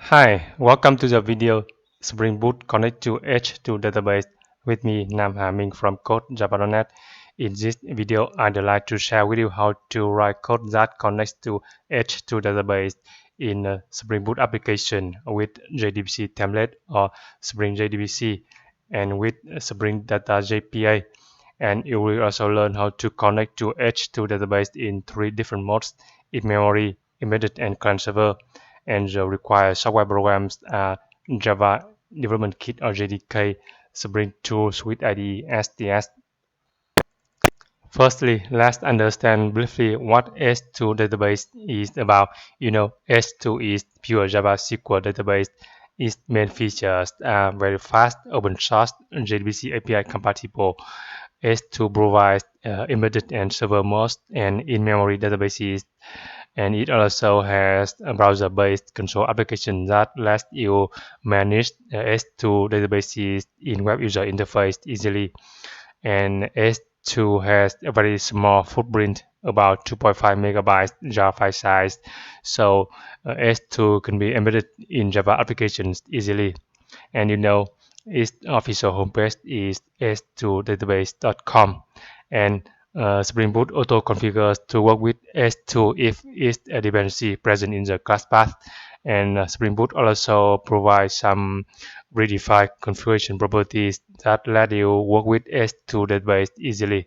Hi, welcome to the video Spring Boot Connect to H2 database with me Nam Hà Minh from Code Java.net. In this video, I'd like to share with you how to write code that connects to H2 database in a Spring Boot application with JDBC template or Spring JDBC and with Spring Data JPA. And you will also learn how to connect to H2 database in three different modes: in-memory, embedded, and client server. And the required software programs are Java Development Kit or JDK, Spring Tool Suite IDE, STS. Firstly, let's understand briefly what S2 database is about. S2 is pure Java SQL database. Its main features are very fast, open source, JDBC API compatible. S2 provides embedded and server modes and in-memory databases, and it also has a browser-based control application that lets you manage S2 databases in web user interface easily. And S2 has a very small footprint, about 2.5 megabytes Java file size, so S2 can be embedded in Java applications easily. And its official homepage is s2database.com, and Spring Boot auto configures to work with S2 if it's a dependency present in the class path. And Spring Boot also provides some redefined configuration properties that let you work with S2 database easily.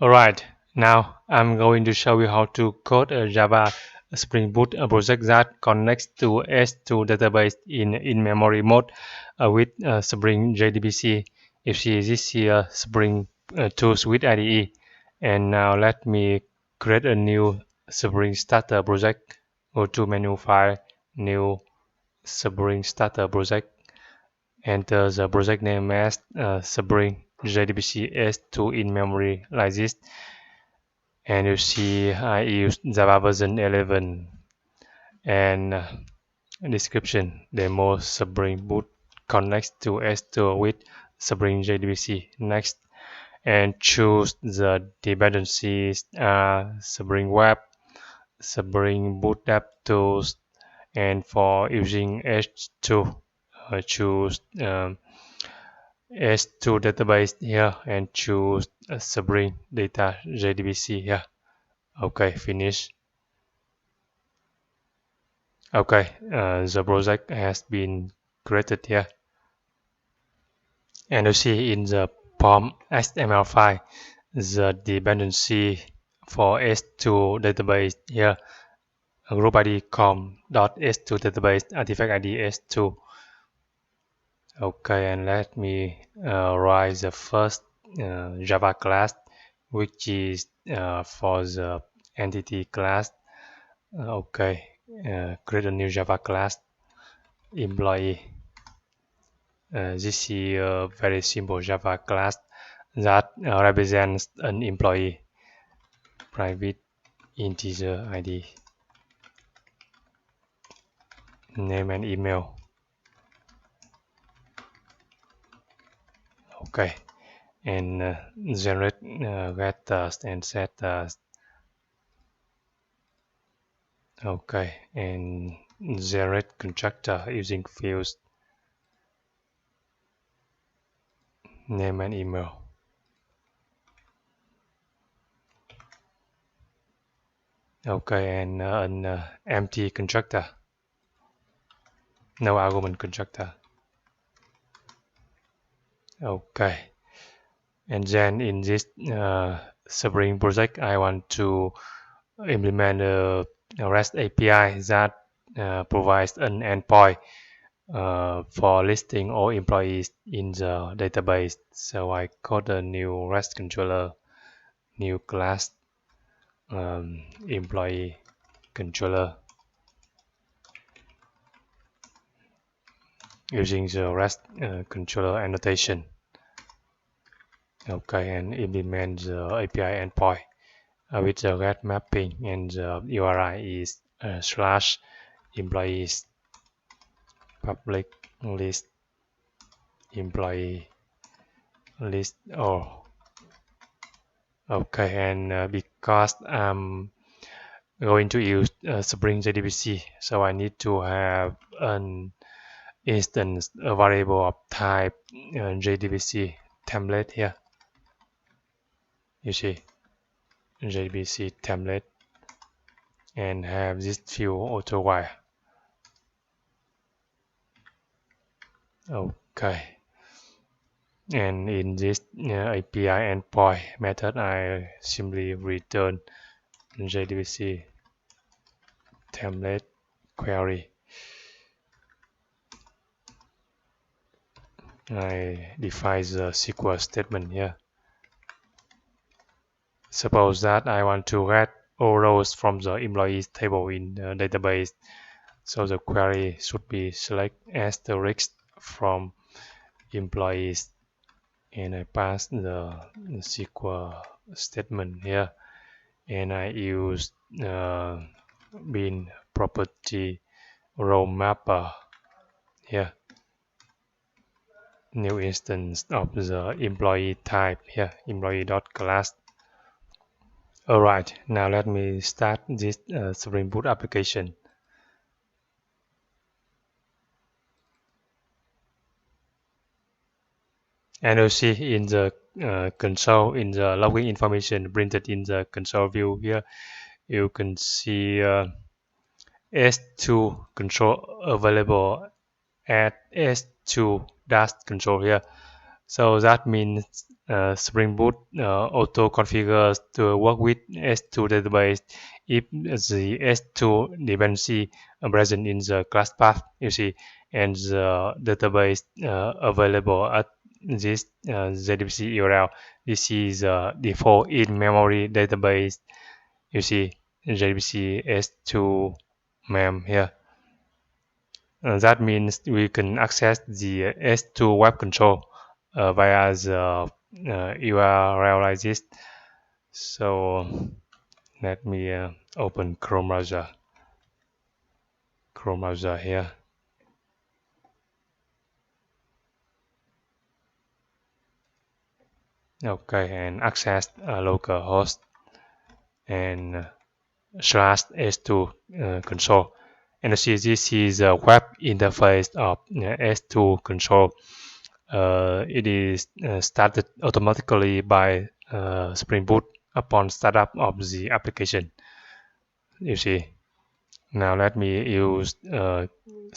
Alright, now I'm going to show you how to code a Java Spring Boot project that connects to S2 database in-memory mode with Spring JDBC. You see this here Spring Tool Suite IDE. And now let me create a new Spring Starter project. Go to menu file, new Spring Starter project. Enter the project name as Spring JDBC S2 in-memory like this. And you see I use Java version 11. And description: demo Spring Boot connects to S2 with Spring JDBC. Next, and choose the dependencies: Spring Web, Spring Boot DevTools, and for using H2, choose S2 database here and choose Spring Data JDBC here. Okay, finish. Okay, the project has been created here. And you see in the POM XML file, the dependency for S2 database here, group ID com.s2 database artifact ID S2. Okay, and let me write the first Java class, which is for the entity class. Okay, create a new Java class, employee. This is a very simple Java class that represents an employee. Private integer ID, name and email. Okay, and generate get task and set task. Okay, and generate constructor using fields, name and email. Okay, and an empty constructor, no argument constructor. Okay, and then in this Spring project, I want to implement a REST API that provides an endpoint for listing all employees in the database. So I code a new REST controller, new class, employee controller, using the REST controller annotation. Okay, and implement the API endpoint with the get mapping, and the URI is slash employees public list employee list all. Okay, and because I'm going to use Spring JDBC, so I need to have an instance, a variable of type JDBC template here. You see, JDBC template, and have this field auto wire. Okay, and in this API endpoint method, I simply return JDBC template query. I define the SQL statement here. Suppose that I want to get all rows from the employees table in the database. So the query should be select asterisk from employees, and I pass the SQL statement here, and I use bin property row mapper here, new instance of the employee type here, employee.class. Alright, now let me start this Spring Boot application. And you see in the console, in the login information printed in the console view here, you can see S2 control available at S2 dash control here. So that means Spring Boot auto configures to work with S2 database if the S2 dependency present in the class path, you see, and the database available at this JDBC URL. This is default in-memory database, you see, JDBC S2 mem here. That means we can access the S2 web control via the URL like this. So let me open Chrome browser. Chrome browser here. Okay, and access localhost and slash S2 control. And you see this is a web interface of S2 control. It is started automatically by Spring Boot upon startup of the application. You see. Now let me use curl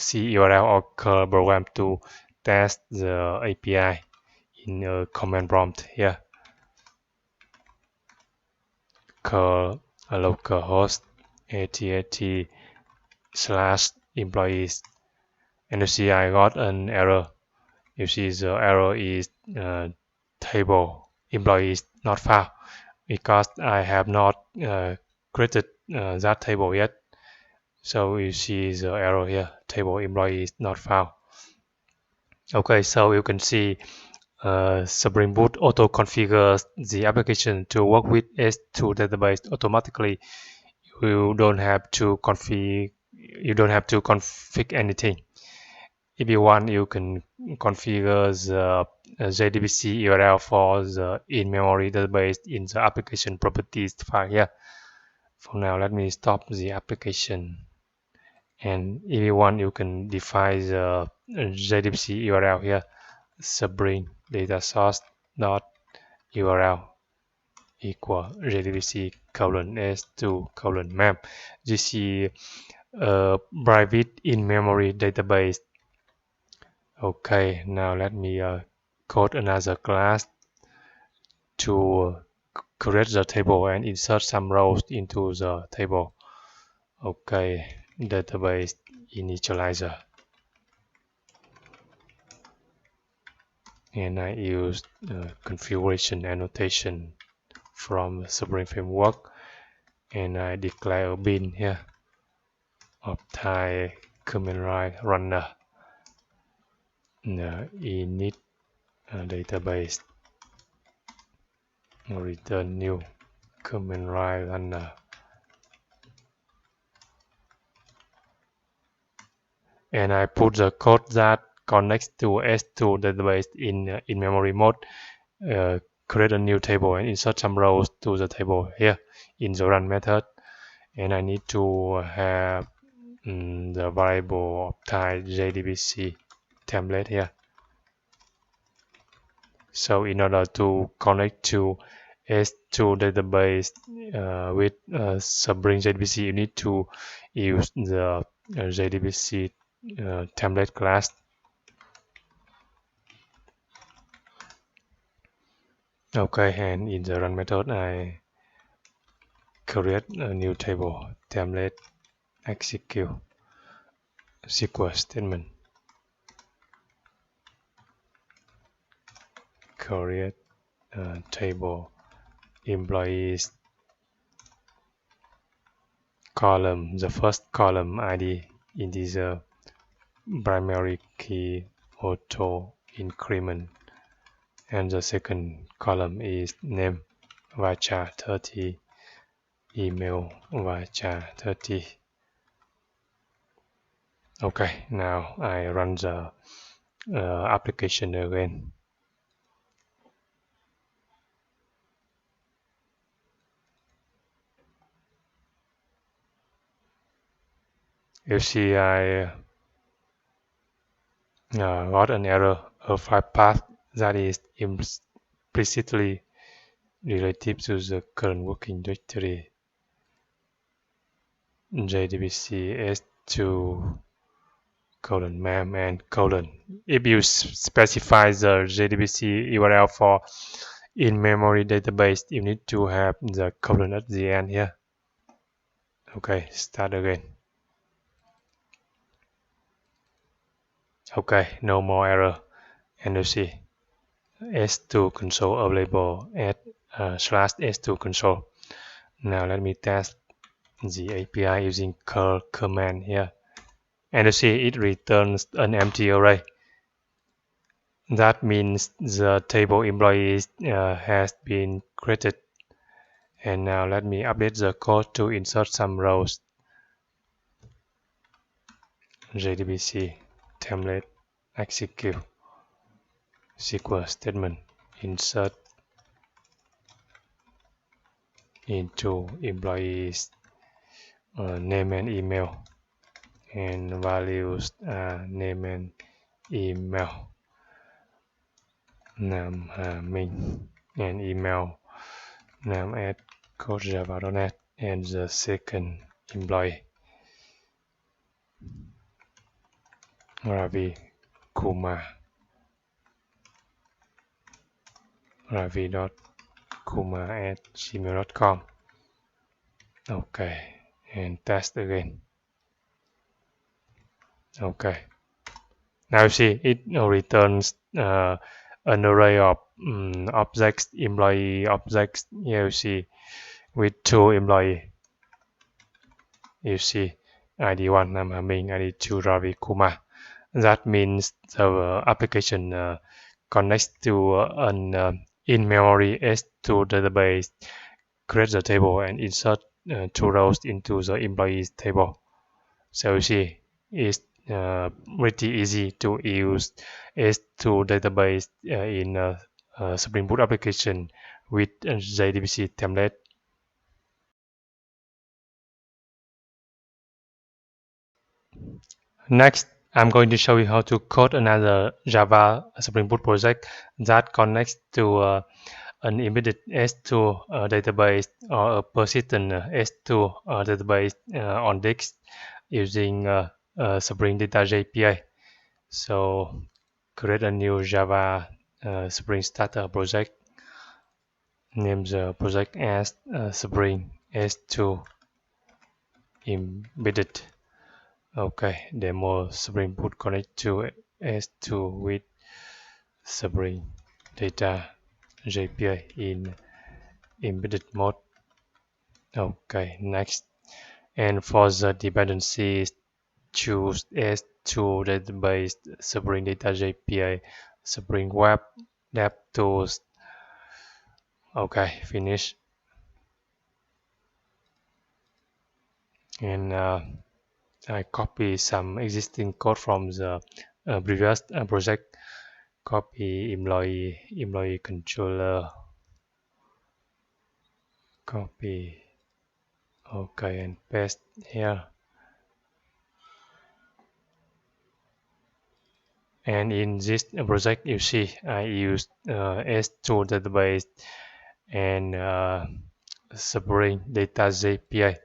or curl program to test the API in a command prompt here. Curl localhost 8080 / employees, and you see I got an error. You see the error is table employees not found because I have not created that table yet. So you see the error here, table employees not found. Okay, so you can see Spring Boot auto configures the application to work with S2 database automatically. You don't have to config anything. If you want, you can configure the JDBC URL for the in-memory database in the application properties file here. For now, let me stop the application. And if you want, you can define the JDBC URL here, Spring data source dot URL equal JDBC S2 map. This is a private in-memory database. Okay, now let me code another class to create the table and insert some rows into the table. Okay, database initializer. And I use configuration annotation from Spring Framework, and I declare a bin here of type command line runner init database return new command line runner. And I put the code that connects to S2 database in memory mode. Create a new table and insert some rows to the table here in the run method. and I need to have the variable of type JDBC template here. So in order to connect to S2 database with Spring JDBC, you need to use the JDBC template class. Okay, and in the run method, I create a new table template execute SQL statement. Create table employees column. The first column ID integer, primary key auto increment, and the second column is name varchar 30, email varchar 30. Okay, now I run the application again. You see I got an error, a file path that is implicitly relative to the current working directory JDBC S2 colon mem and colon. If you specify the JDBC URL for in-memory database, you need to have the colon at the end here. Okay, start again. Okay, no more error. And you see S2 console available at /S2 console. Now let me test the API using curl command here. And you see it returns an empty array. That means the table employees has been created. And now let me update the code to insert some rows. JDBC template execute SQL statement insert into employees name and email, and values name and email, name Minh, and email name at codejava.net, and the second employee Ravi Kumar, ravi.kumar@gmail.com. Okay, and test again. Okay, now you see it returns an array of objects, employee objects. Here you see with 2 employees. You see ID1 Nam Hà Minh, ID2 Ravi Kumar. That means the application connects to an in-memory S2 database, create the table, and insert 2 rows into the employees table. So you see it's pretty easy to use S2 database in a Spring Boot application with JDBC template. Next, I'm going to show you how to code another Java Spring Boot project that connects to an embedded S2 database or a persistent S2 database on disk using Spring Data JPA. So create a new Java Spring Starter project. Name the project as Spring S2 embedded. Okay, demo Spring Boot connect to S2 with Spring Data JPA in embedded mode. Okay, next. And for the dependencies, choose S2 database, Spring Data JPA, Spring Web, DevTools. Okay, finish. And I copy some existing code from the previous project. Copy employee controller. Copy. Okay, and paste here. And in this project, you see I used S2 database and Spring Data JPA.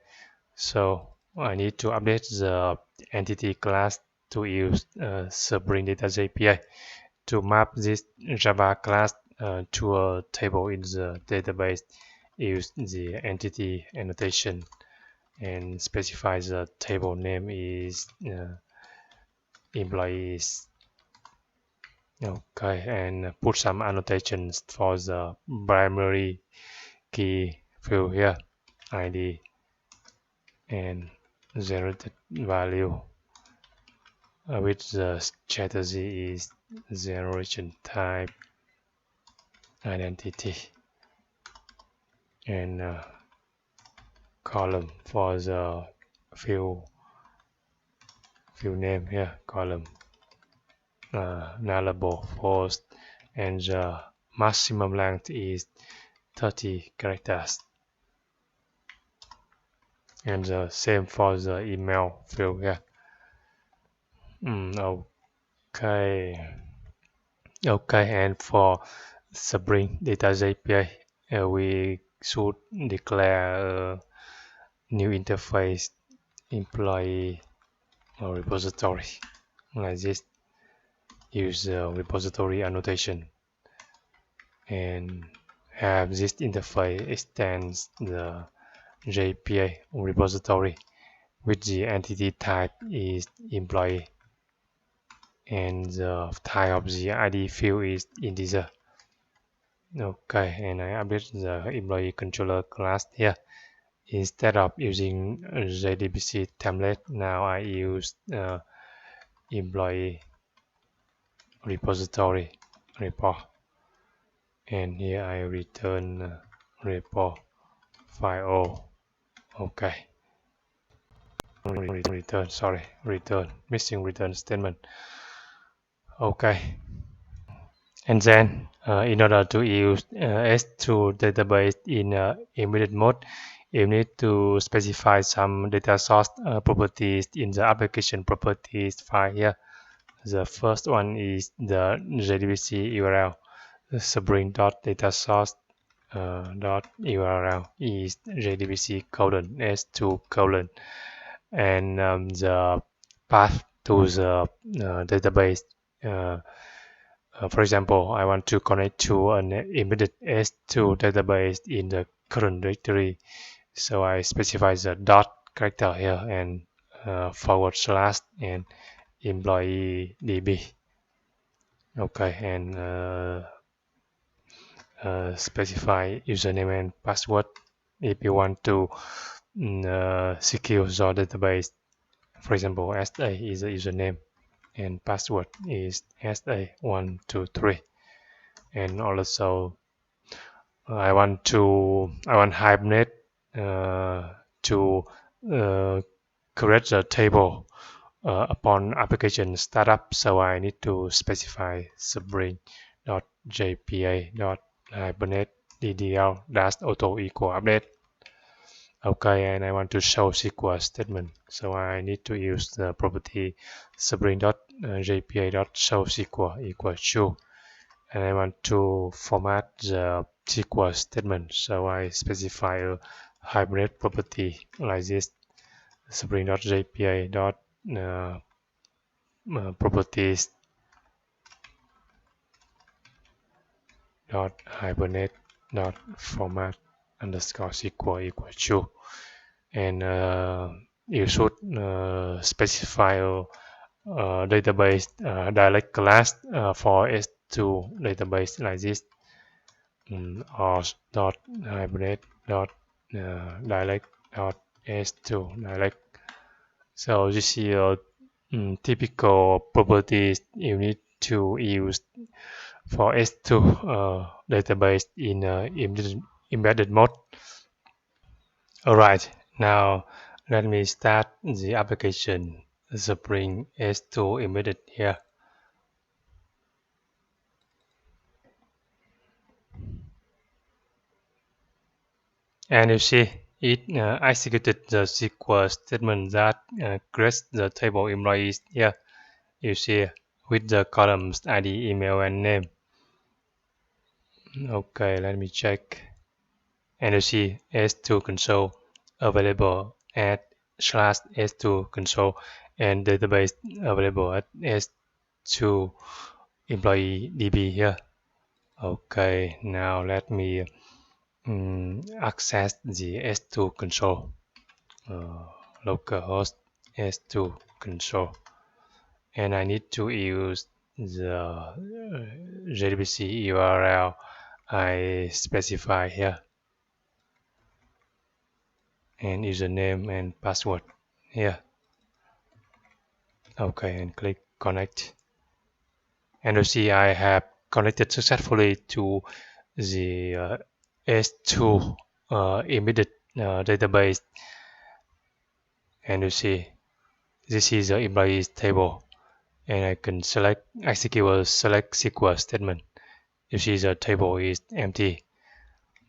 So I need to update the entity class to use Spring Data JPA to map this Java class to a table in the database. Use the entity annotation and specify the table name is employees. Okay, and put some annotations for the primary key field here, ID and generated value with the strategy is generation type identity and column for the field name here, column nullable false, and the maximum length is 30 characters. And the same for the email field here. Okay. Okay, and for Spring Data JPA, we should declare a new interface employee or repository like this. Use repository annotation and have this interface extends the JPA repository with the entity type is employee and the type of the ID field is integer. Okay, and I update the employee controller class here. Instead of using JdbcTemplate, now I use employee repository report, and here I return report file. Okay, return missing return statement. Okay, and then in order to use S2 database in embedded mode, you need to specify some data source properties in the application properties file here. The first one is the JDBC URL. Spring.datasource dot URL is JDBC colon S2 colon, and the path to the database. For example, I want to connect to an embedded S2 database in the current directory, so I specify the dot character here and forward slash and employee DB. Okay, and specify username and password if you want to secure your database. For example, SA is the username and password is SA123. And also I want Hibernate to create the table upon application startup, so I need to specify Spring.jpa.hibernate ddl-auto equal update. Okay, and I want to show SQL statement, so I need to use the property Spring.jpa.show SQL equal true, and I want to format the SQL statement, so I specify a Hibernate property like this. Spring.jpa properties Hibernate format underscore SQL equal true, and you should specify a database direct class for S2 database like this, or dot Hibernate dot direct dot S2 direct. So you see typical properties you need to use for S2 database in embedded mode. Alright, now let me start the application Spring S2 embedded here. And you see It executed the SQL statement that creates the table employees here. You see with the columns ID, email, and name. Okay, let me check. And you see S2 console available at /S2 console and database available at S2 employee DB here. Okay, now let me access the S2 console. Localhost S2 console, and I need to use the JDBC URL I specify here, and username and password here. Okay, and click connect. And you see I have connected successfully to the S2 embedded database, and you see this is the employees table, and I can execute a select SQL statement. You see the table is empty.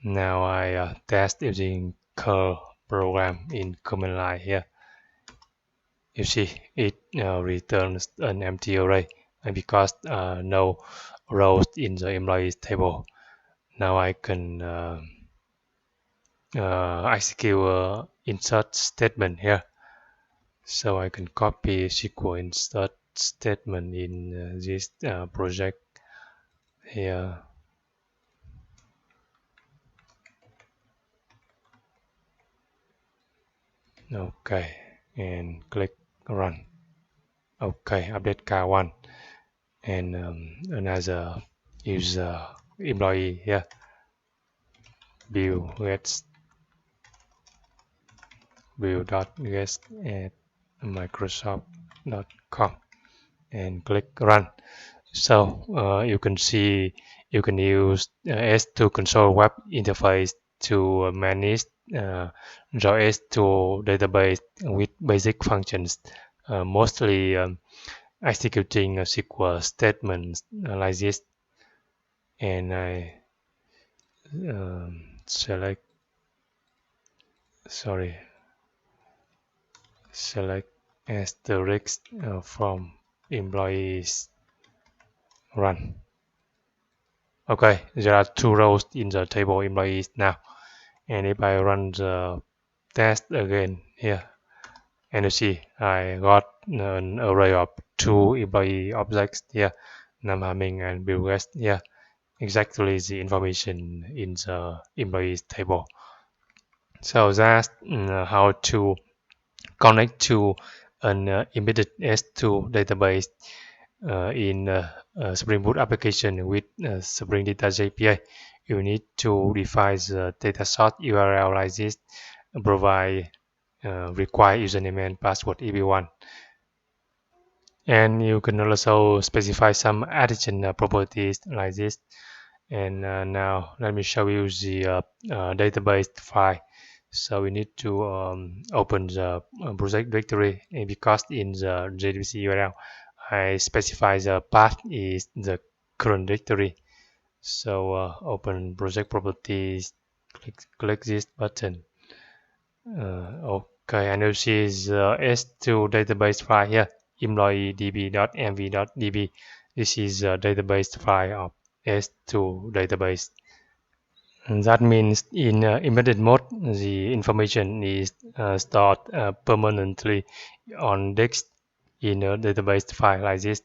Now I test using curl program in command line here. You see it returns an empty array because no rows in the employees table. Now I can execute a insert statement here. So I can copy SQL insert statement in this project here. Okay, and click run. Okay, update car1 and another user employee here. Bill.guest at microsoft.com and click run. So you can see you can use S2 console web interface to manage your S2 database with basic functions, mostly executing a SQL statements like this. And I select asterisk from employees run. Okay, there are two rows in the table employees now, and if I run the test again here, and you see I got an array of two employee objects here, Nam Haming and Bill West here, exactly the information in the employees table. So that's how to connect to an embedded S2 database in Spring Boot application with Spring Data JPA. You need to define the data source URL like this, provide required username and password if you want. And you can also specify some additional properties like this. And now let me show you the database file. So we need to open the project directory, and because in the JDBC URL I specify the path is the current directory. So open project properties, click this button. Okay, and you see the S2 database file here, employee.db.mv.db. This is the database file of S2 database. And that means in embedded mode, the information is stored permanently on disk in a database file like this.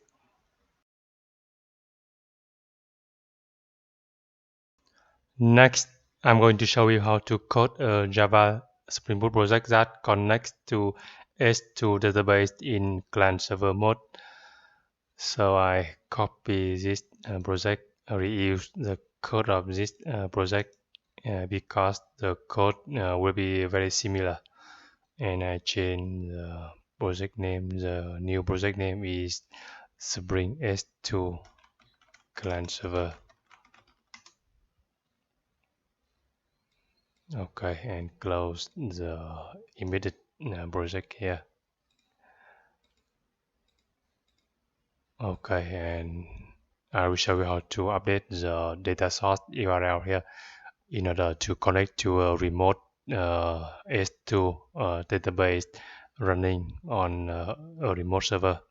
Next, I'm going to show you how to code a Java Spring Boot project that connects to S2 database in client server mode. So I copy this project, reuse the code of this project because the code will be very similar. And I change the project name. The new project name is Spring S2 client server. Okay, and close the embedded project here. Okay, and I will show you how to update the data source URL here in order to connect to a remote S2 database running on a remote server.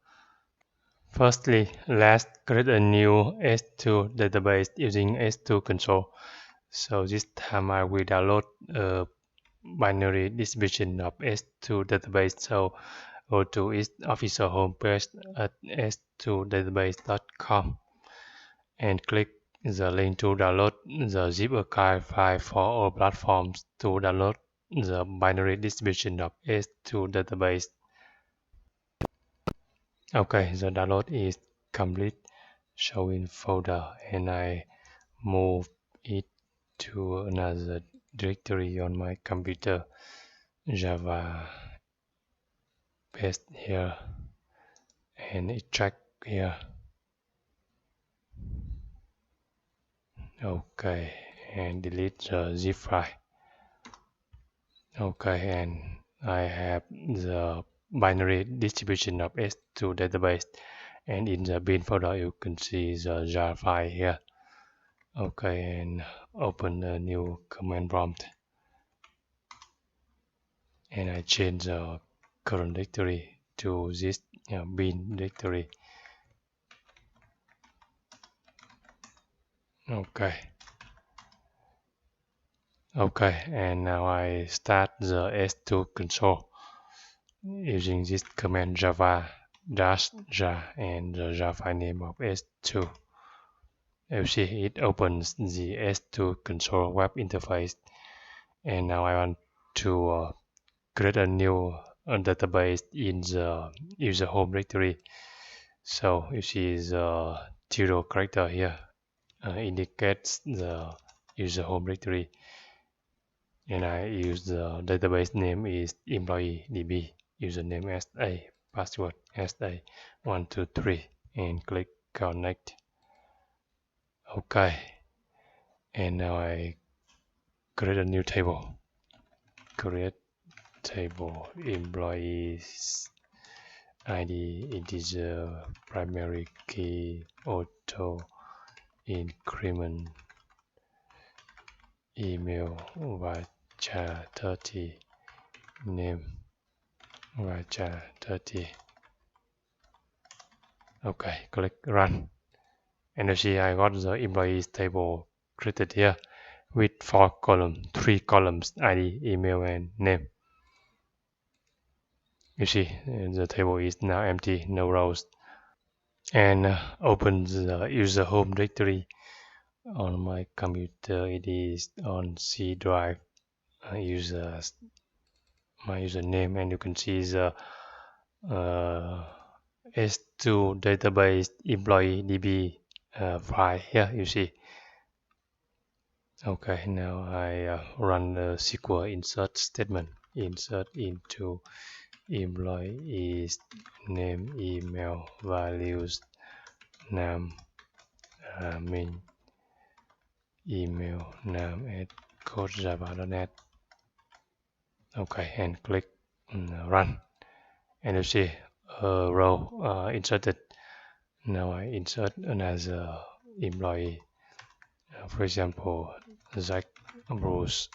Firstly, let's create a new S2 database using S2 console. So this time I will download a binary distribution of S2 database. So go to its official homepage at s2database.com and click the link to download the zip archive file for all platforms to download the binary distribution of S2 database. Okay, the download is complete, showing folder, and I move it to another directory on my computer. Java paste here and extract here. Okay, and delete the zip file. Okay, and I have the binary distribution of S2 database, and in the bin folder you can see the jar file here. Okay, and open a new command prompt, and I change the current directory to this bin directory. Okay. Okay, and now I start the S2 console using this command java -jar and the jar file name of S2. You see it opens the S2 console web interface, and now I want to create a new database in the user home directory. So you see the zero character here indicates the user home directory, and I use the database name is employee DB, username SA, password SA123, and click connect. Okay, and now I create a new table. Create table employees ID integer primary key auto increment email varchar 30 name varchar 30. Okay, click run, and you see I got the employees table created here with 4 columns, 3 columns, ID, email, and name. You see the table is now empty, no rows. And open the user home directory on my computer. It is on C drive. Users my username, and you can see the S2 database employee DB file here. You see. Okay, now I run the SQL insert statement. Insert into employees name, email, values, name, main email, name at codejava.net. Okay, and click run, and you see a row inserted. Now I insert another employee, for example, Zach Bruce,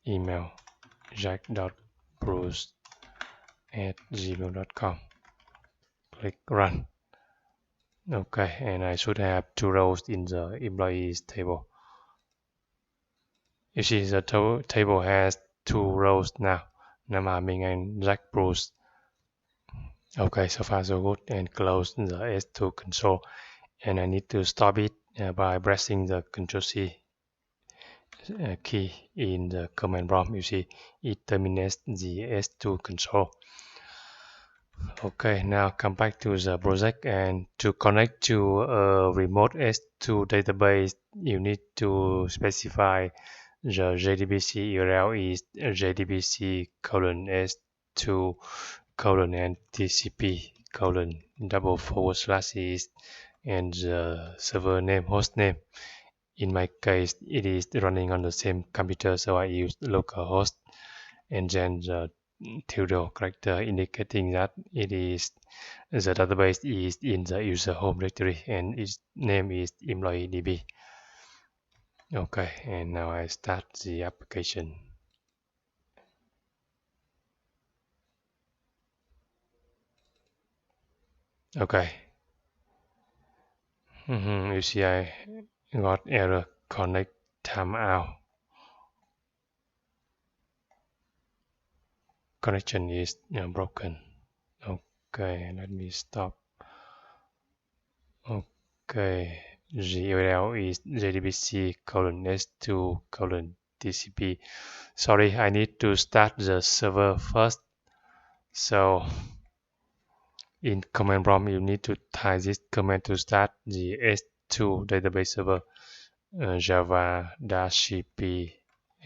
email jack.bruce@gmail.com. Click run. Okay, and I should have 2 rows in the employees table. You see the table has 2 rows now, Nam Ah Minh and Jack Bruce. Okay, so far so good, and close the S2 console, and I need to stop it by pressing the Ctrl C key in the command prompt. You see it terminates the S2 console. Okay, now come back to the project, and to connect to a remote S2 database, you need to specify the JDBC URL is jdbc:/s2 and TCP :/is, and the server name, host name. In my case, it is running on the same computer, so I use localhost, and then the tilde character indicating that it is the database is in the user home directory and its name is employee DB. Okay, and now I start the application. Okay. You see I got error connect timeout. Connection is broken. Okay, let me stop. Okay, the URL is JDBC colon S2 colon TCP. Sorry, I need to start the server first. So in command prompt, you need to type this command to start the S2 database server. Java -cp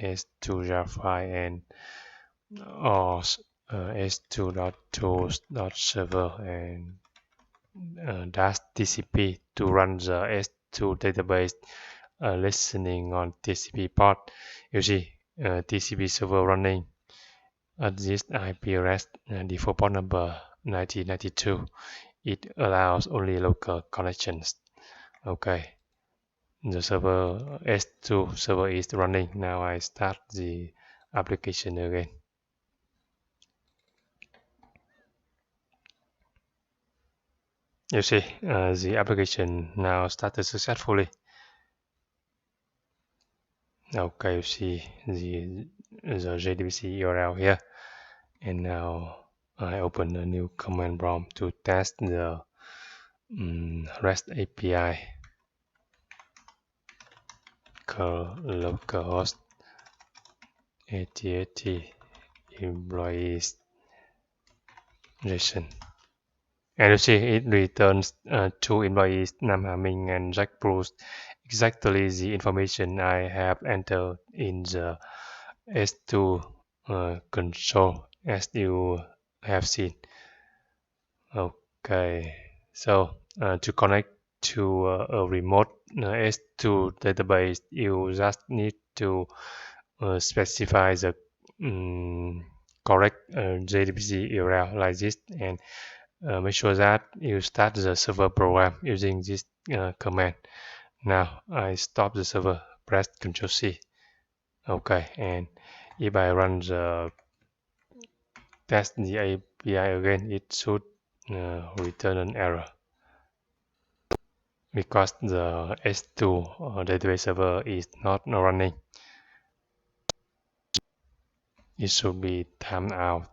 S2 Java and or s2.tools.server and dash TCP to run the S2 database listening on TCP port. You see, TCP server running at this IP address default port number 1992. It allows only local connections. Okay, the server S2 server is running. Now I start the application again. You see, the application now started successfully. Okay, you see the JDBC URL here, and now I open a new command prompt to test the REST API localhost 8080 employees JSON. And you see it returns two employees, Nam Haming and Jack Bruce, exactly the information I have entered in the S2 console as you have seen. Okay, so to connect to a remote S2 database, you just need to specify the correct JDBC URL like this, and make sure that you start the server program using this command. Now I stop the server, press Ctrl C. Okay, and if I run the test the API again, it should return an error because the S2 database server is not running. It should be timed out.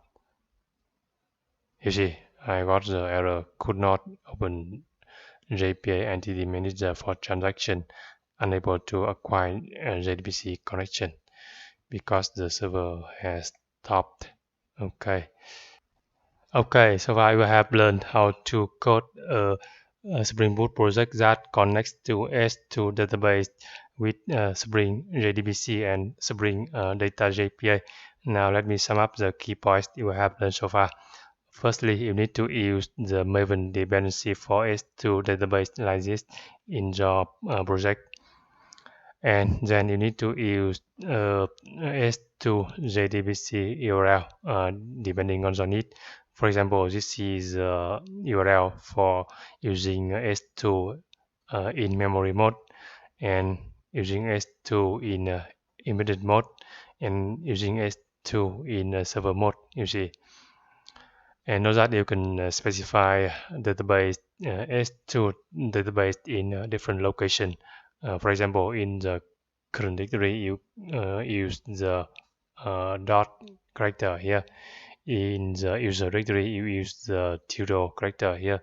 You see, I got the error could not open JPA Entity Manager for transaction, unable to acquire a JDBC connection because the server has stopped. Okay, so far we have learned how to code a Spring Boot project that connects to S2 database with Spring JDBC and Spring Data JPA. Now let me sum up the key points you have learned so far. Firstly, you need to use the Maven dependency for S2 database like this in your project. And then you need to use S2 JDBC URL depending on the need. For example, this is URL for using S2 in memory mode and using S2 in embedded mode and using S2 in server mode, you see. And know that you can specify database S2 database in different location. For example, in the current directory, you use the dot character here. In the user directory, you use the tilde character here.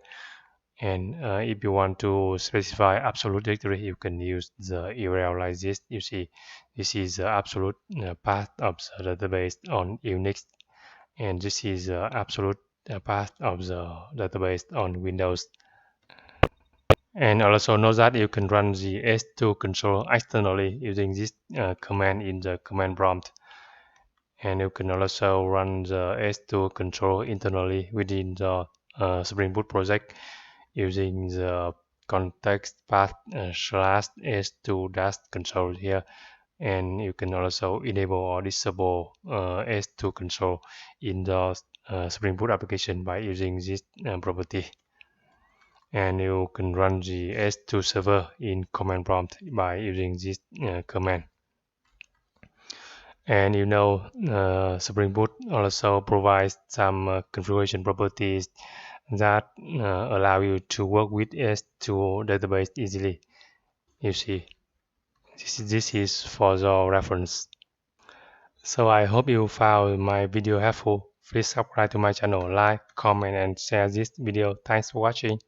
And if you want to specify absolute directory, you can use the URL like this. You see, this is the absolute path of the database on Unix, and this is the absolute path of the database on Windows. And also know that you can run the S2 control externally using this command in the command prompt. And you can also run the S2 control internally within the Spring Boot project using the context path slash S2 dash control here. And you can also enable or disable S2 control in the Spring Boot application by using this property. and you can run the S2 server in command prompt by using this command. And Spring Boot also provides some configuration properties that allow you to work with S2 database easily. You see, this is for your reference. So I hope you found my video helpful. Please subscribe to my channel, like, comment, and share this video. Thanks for watching.